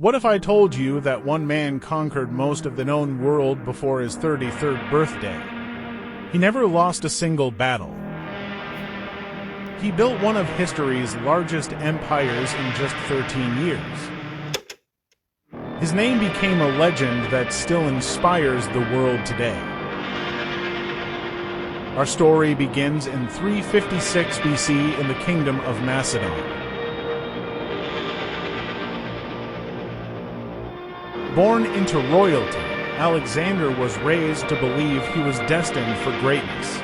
What if I told you that one man conquered most of the known world before his 33rd birthday? He never lost a single battle. He built one of history's largest empires in just 13 years. His name became a legend that still inspires the world today. Our story begins in 356 BC in the kingdom of Macedonia. Born into royalty, Alexander was raised to believe he was destined for greatness.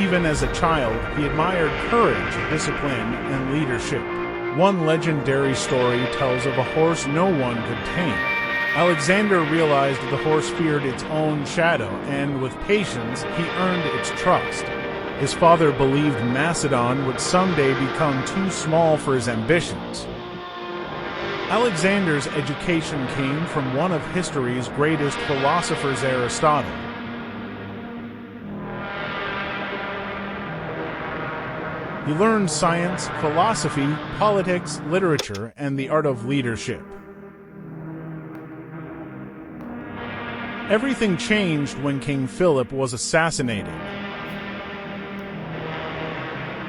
Even as a child, he admired courage, discipline, and leadership. One legendary story tells of a horse no one could tame. Alexander realized the horse feared its own shadow, and with patience, he earned its trust. His father believed Macedon would someday become too small for his ambitions. Alexander's education came from one of history's greatest philosophers, Aristotle. He learned science, philosophy, politics, literature, and the art of leadership. Everything changed when King Philip was assassinated.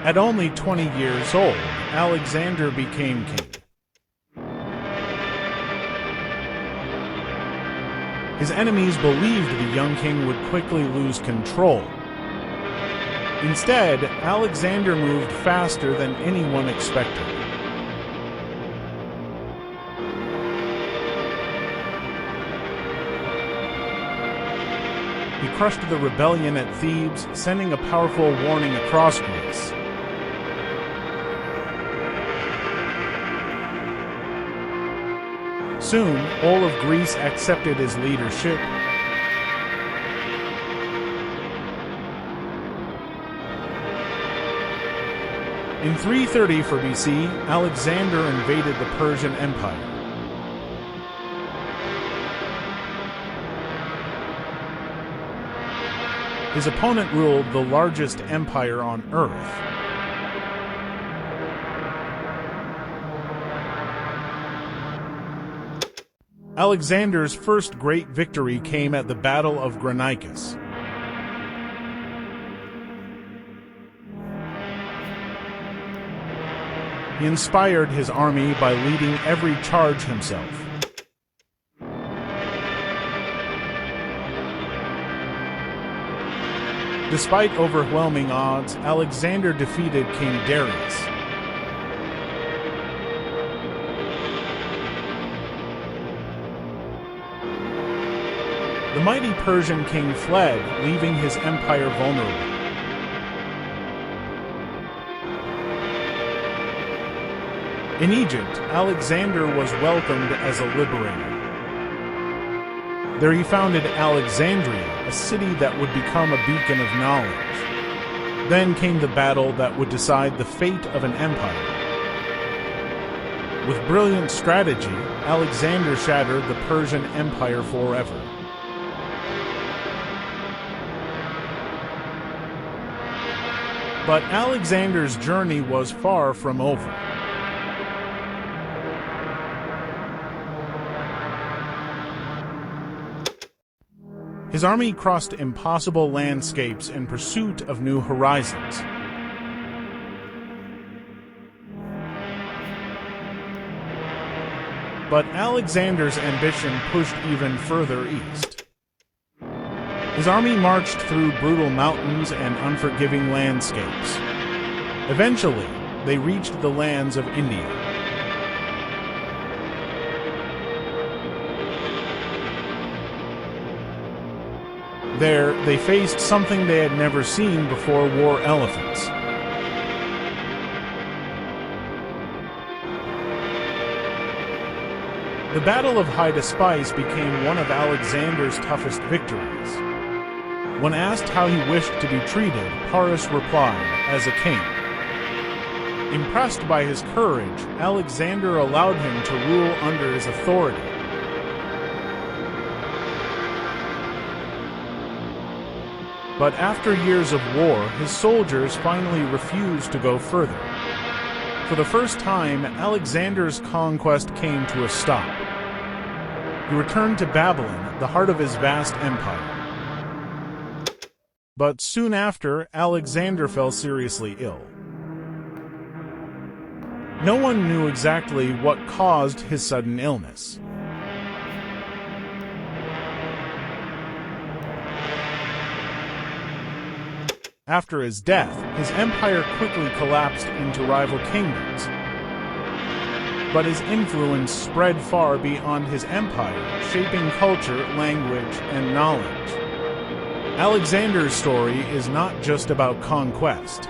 At only 20 years old, Alexander became king. His enemies believed the young king would quickly lose control. Instead, Alexander moved faster than anyone expected. He crushed the rebellion at Thebes, sending a powerful warning across Greece. Soon, all of Greece accepted his leadership. In 334 BC, Alexander invaded the Persian Empire. His opponent ruled the largest empire on Earth. Alexander's first great victory came at the Battle of Granicus. He inspired his army by leading every charge himself. Despite overwhelming odds, Alexander defeated King Darius. The mighty Persian king fled, leaving his empire vulnerable. In Egypt, Alexander was welcomed as a liberator. There he founded Alexandria, a city that would become a beacon of knowledge. Then came the battle that would decide the fate of an empire. With brilliant strategy, Alexander shattered the Persian Empire forever. But Alexander's journey was far from over. His army crossed impossible landscapes in pursuit of new horizons. But Alexander's ambition pushed even further east. His army marched through brutal mountains and unforgiving landscapes. Eventually, they reached the lands of India. There, they faced something they had never seen before: war elephants. The Battle of Hydaspes became one of Alexander's toughest victories. When asked how he wished to be treated, Paris replied, "As a king." Impressed by his courage, Alexander allowed him to rule under his authority. But after years of war, his soldiers finally refused to go further. For the first time, Alexander's conquest came to a stop. He returned to Babylon, the heart of his vast empire. But soon after, Alexander fell seriously ill. No one knew exactly what caused his sudden illness. After his death, his empire quickly collapsed into rival kingdoms. But his influence spread far beyond his empire, shaping culture, language, and knowledge. Alexander's story is not just about conquest.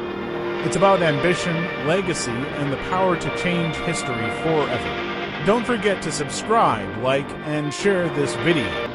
It's about ambition, legacy, and the power to change history forever. Don't forget to subscribe, like, and share this video.